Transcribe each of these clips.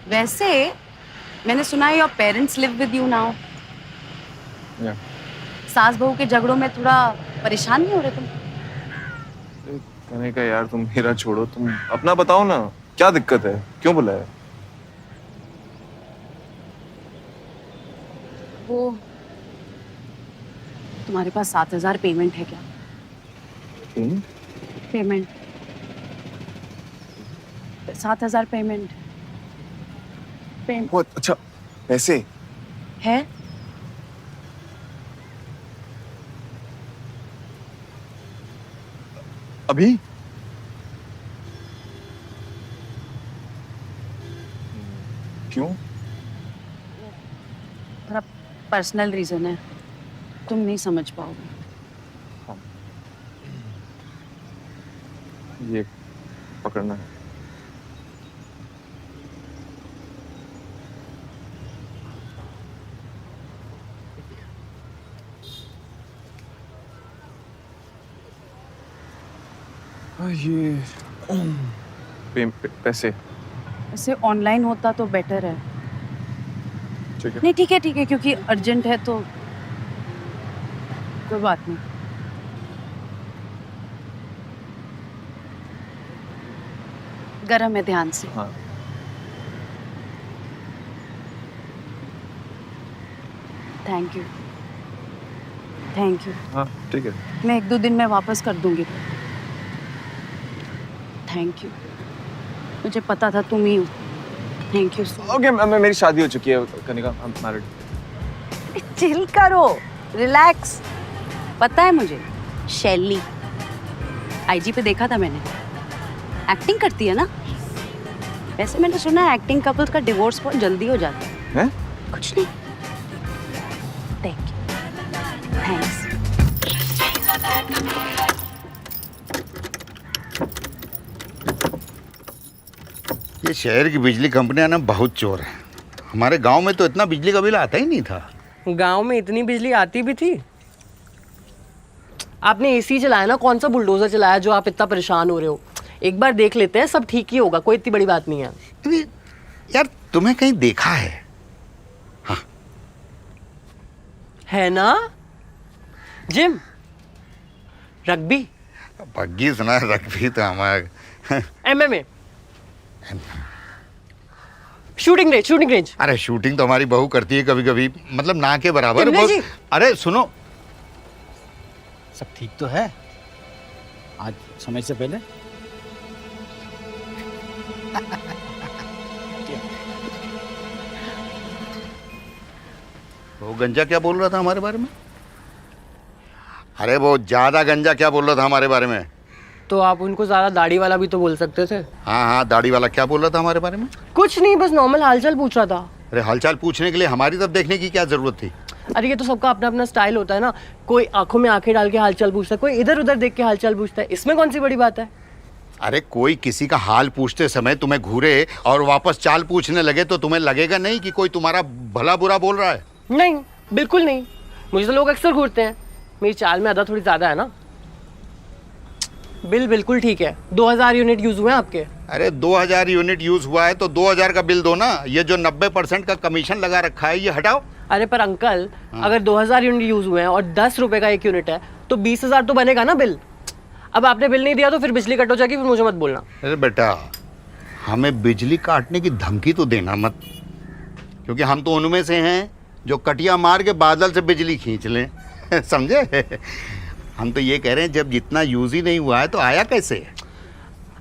वैसे मैंने सुना है your parents live with you now. या सास बहू के झगड़ों में थोड़ा परेशान नहीं हो रहे तुम? कहने का यार, तुम मेरा छोड़ो, तुम अपना बताओ ना, क्या दिक्कत है, क्यों बुलाया? वो तुम्हारे पास 7,000 पेमेंट है क्या? पेमेंट 7,000 पेमेंट बहुत अच्छा। पैसे है? अभी? क्यों? थोड़ा पर्सनल रीजन है, तुम नहीं समझ पाओगे। ये पकड़ना है। ये पैसे। ऐसे ऑनलाइन होता तो बेटर है। ठीक है। नहीं ठीक है, क्योंकि अर्जेंट है तो कोई बात नहीं। गरम है, ध्यान से। हाँ थैंक यू। Thank you. हाँ ठीक है। मैं 1-2 दिन में वापस कर दूंगी। थैंक यू, मुझे पता था तुम ही हो। थैंक यू सो ओके, मेरी शादी हो चुकी है Kanika, I am married. Much. Chill करो, रिलैक्स। पता है मुझे, शैली आईजी पे देखा था मैंने, एक्टिंग करती है ना। वैसे मैंने सुना है एक्टिंग कपल्स का डिवोर्स बहुत जल्दी हो जाता है। हैं? कुछ नहीं। Thank you. थैंक्स। ये शहर की बिजली कंपनियां ना बहुत चोर है। हमारे गांव में तो इतना बिजली का बिल आता ही नहीं था। गांव में इतनी बिजली आती भी थी? आपने एसी चलाया ना, कौन सा बुलडोजर चलाया जो आप इतना परेशान हो रहे हो? एक बार देख लेते हैं, सब ठीक ही होगा, कोई इतनी बड़ी बात नहीं है। अरे यार, तुम्हें कहीं देखा है? है ना? जिम, रग्बी, बग्गी सुना है, रग्बी तो हमारे एमएमए, शूटिंग रेंज। अरे शूटिंग तो हमारी बहू करती है कभी कभी, मतलब ना के बराबर। टिमले जी। अरे सुनो, सब ठीक तो है? आज समय से पहले वो गंजा क्या बोल रहा था हमारे बारे में? अरे वो ज्यादा गंजा क्या बोल रहा था हमारे बारे में? तो आप उनको ज्यादा दाढ़ी वाला भी तो बोल सकते थे। हाँ हाँ, दाढ़ी वाला क्या बोल रहा था हमारे बारे में? कुछ नहीं, बस नॉर्मल हालचाल पूछ रहा था। अरे हालचाल पूछने के लिए हमारी तरफ देखने की क्या जरूरत थी? अरे ये तो सबका अपना अपना स्टाइल होता है ना, कोई आंखों में आंखें डाल के हालचाल पूछता है, कोई इधर उधर देख के हालचाल पूछता है, इसमें कौन सी बड़ी बात है? अरे कोई किसी का हाल पूछते समय तुम्हें घूरे और वापस चाल पूछने लगे तो तुम्हें लगेगा नहीं कि कोई तुम्हारा भला बुरा बोल रहा है? नहीं, बिल्कुल नहीं। मुझे तो लोग अक्सर घूरते हैं, मेरी चाल में अदा थोड़ी ज्यादा है ना। बिल बिल्कुल ठीक है, 2000 यूनिट यूज हुए हैं आपके। अरे 2000 यूनिट यूज हुआ है तो 2000 का बिल दो ना। ये जो 90% का कमीशन लगा रखा है ये हटाओ। अरे पर अंकल, अगर 2000 यूनिट यूज हुए हैं और 10 रुपए का 1 यूनिट है तो 20,000 तो बनेगा ना बिल। अब आपने बिल नहीं दिया तो फिर बिजली कट हो जाएगी, फिर मुझे मत बोलना। अरे बेटा, हमें बिजली काटने की धमकी तो देना मत, क्योंकि हम तो उनमें से हैं जो कटिया मार के बादल से बिजली खींच लें समझे? हम तो ये कह रहे हैं जब जितना यूज ही नहीं हुआ है तो आया कैसे?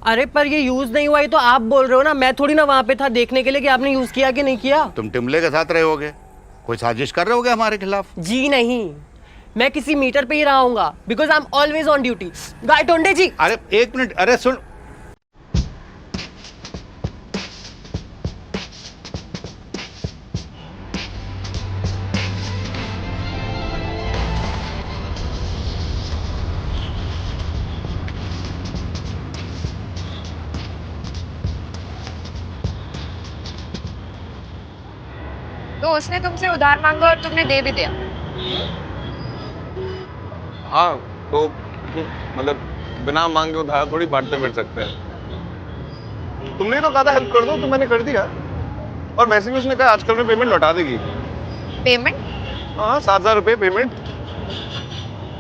अरे पर ये यूज नहीं हुआ, ये तो आप बोल रहे हो ना, मैं थोड़ी ना वहां पे था देखने के लिए कि आपने यूज किया कि नहीं किया। तुम टिमले के साथ रहे होगे, कोई साजिश कर रहे होगे हमारे खिलाफ? जी नहीं, मैं किसी मीटर पे ही रहा हूँगा, because I am always on duty. Gaitonde ji. अरे एक मिनट, अरे सुन। तो उसने तुमसे उधार मांगा और तुमने दे भी दिया? हाँ तो मतलब बिना मांगे उधार थोड़ी बांटते फिर सकते हैं। तुमने तो कहा था हेल्प कर दो तो मैंने कर दिया। और वैसे भी उसने कहा आजकल में पेमेंट लौटा देगी। पेमेंट हाँ 7,000 रुपये पेमेंट।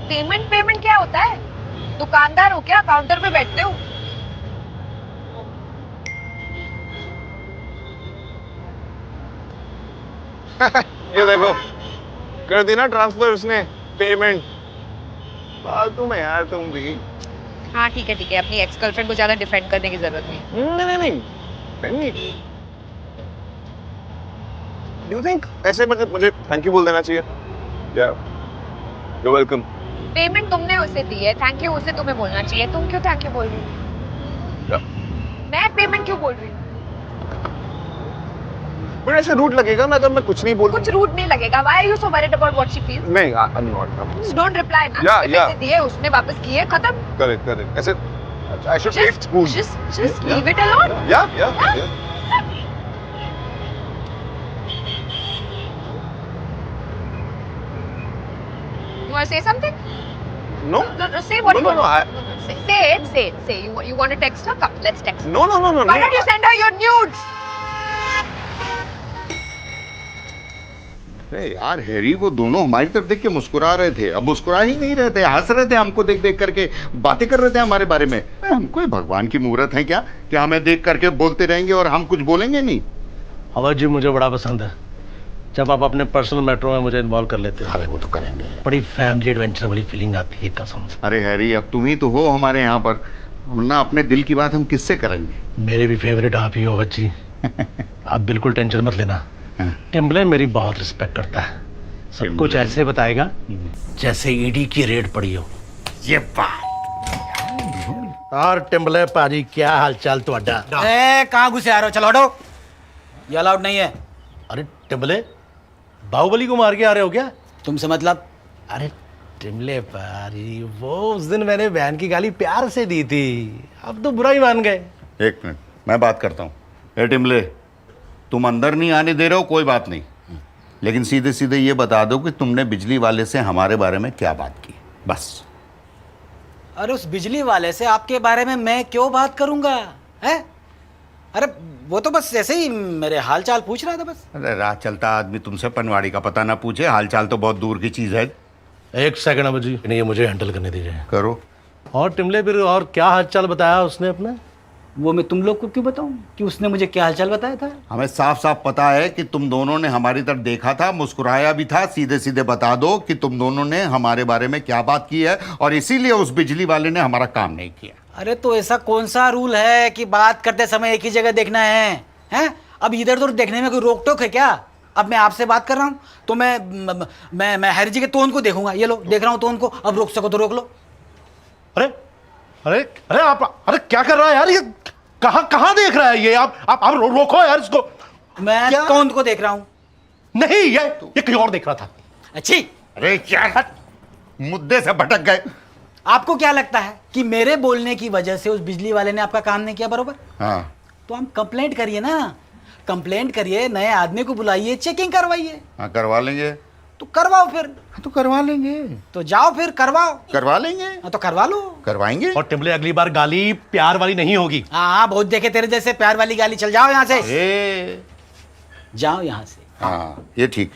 पेमेंट पेमेंट क्या होता है? दुकानदार हो क्या? काउंटर पे बैठते हो? ये देखो कर दी ना ट्रांसफर उसने पेमेंट। फालतू में यार तुम भी। हाँ ठीक है, अपनी एक्स गर्लफ्रेंड को ज्यादा डिफेंड करने की जरूरत नहीं। नहीं डू थिंक ऐसे मतलब मुझे थैंक यू बोल देना चाहिए? या यू वेलकम। पेमेंट तुमने उसे दी है, थैंक यू उसे तुम्हें बोलना चाहिए। तुम क्यों थैंक यू बोल रही हो? मैं पेमेंट क्यों बोल रही हूँ? बट ऐसे रूट लगेगा ना अगर मैं कुछ नहीं बोलूं। कुछ रूट नहीं लगेगा। Why are you so worried about what she feels? नहीं I'm not. Just don't reply ना। Yeah, उसने पैसे दिए, उसने वापस किए, खत्म। Correct. ऐसे I should taste spoon. Just leave it alone। Yeah. You want to say something? No. No, say what you No. want. Say it. You want to text her? Come, let's text her. No. Why don't you send her your nudes? अरे यार Harry, वो दोनों हमारी तरफ देख के मुस्कुरा रहे थे, अब मुस्कुरा ही नहीं रहे थे, हंस रहे थे हमको देख देख करके, बातें कर रहे थे हमारे बारे में। हम कोई भगवान की मूर्त है क्या कि हमें देख करके बोलते रहेंगे और हम कुछ बोलेंगे नहीं? अवध जी मुझे बड़ा पसंद है जब आप अपने पर्सनल मैटरों में मुझे इन्वॉल्व कर लेते हो। अरे वो तो करेंगे। बड़ी फैमिली एडवेंचर वाली फीलिंग आती है कसम से। अरे हैरी, अब तुम ही तो हो हमारे यहाँ पर, वरना अपने दिल की बात हम किससे करेंगे? मेरे भी फेवरेट आप ही हो अवध जी। आप बिल्कुल टेंशन मत लेना। टिम्बले मेरी बहुत रिस्पेक्ट करता है, सब कुछ ऐसे बताएगा जैसे ईडी की रेड पड़ी हो। ये बात। और टिम्बले पाजी क्या हालचाल ਤੁਹਾਡਾ? कहाँ घुसे आ रहे हो? चलो हटो, ये अलाउड नहीं है। अरे टिम्बले बाहुबली को मार के आ रहे हो क्या? तुमसे मतलब? अरे टिम्बले पाजी, वो उस दिन मैंने बहन की गाली प्यार से दी थी, अब तो बुरा ही मान गए। एक मिनट, मैं बात करता हूँ। ए टिम्बले, तुम अंदर नहीं आने दे रहे हो, कोई बात नहीं, लेकिन सीधे सीधे ये बता दो कि तुमने बिजली वाले से हमारे बारे में क्या बात की, बस। अरे उस बिजली वाले से आपके बारे में मैं क्यों बात करूंगा? है? अरे वो तो बस ऐसे ही मेरे हाल चाल पूछ रहा था बस। अरे राह चलता आदमी तुमसे पनवाड़ी का पता ना पूछे, हालचाल तो बहुत दूर की चीज़ है। एक सेकंड अवध जी, नहीं ये मुझे हैंडल करने दीजिए। करो। और टिम्बले फिर और क्या हालचाल बताया उसने अपना? वो मैं तुम लोग को क्यों बताऊं कि उसने मुझे क्या हालचाल बताया था? हमें साफ साफ पता है कि तुम दोनों ने हमारी तरफ देखा था, मुस्कुराया भी था। सीधे सीधे बता दो कि तुम दोनों ने हमारे बारे में क्या बात की है और इसीलिए उस बिजली वाले ने हमारा काम नहीं किया। अरे तो ऐसा कौन सा रूल है कि बात करते समय एक ही जगह देखना है? हैं? अब इधर उधर देखने में कोई रोक टोक है क्या? अब मैं आपसे बात कर रहा हूँ तो मैं हैरी जी के टोन को देखूंगा। ये लो देख रहा हूँ टोन को, अब रोक सको तो रोक लो। अरे अरे अरे आप अरे क्या कर रहा है यार? ये कहाँ देख रहा है ये? आप रोको यार इसको। मैं टोन को देख रहा हूँ। नहीं, ये कहीं और देख रहा था। अच्छी। अरे क्या मुद्दे से भटक गए। आपको क्या लगता है कि मेरे बोलने की वजह से उस बिजली वाले ने आपका काम नहीं किया बरोबर? हाँ तो हम कंप्लेंट करिए ना, कंप्लेंट करिए, नए आदमी को बुलाइए, चेकिंग करवाइए। हाँ करवा लेंगे। तो करवाओ फिर। तो करवा लेंगे। तो जाओ फिर करवाओ। करवा लेंगे। हाँ तो करवा लो। करवाएंगे। और टिम्बले अगली बार गाली प्यार वाली नहीं होगी। हाँ बहुत देखे तेरे जैसे प्यार वाली गाली। चल जाओ यहाँ से, ए, जाओ यहाँ से। हाँ ये ठीक।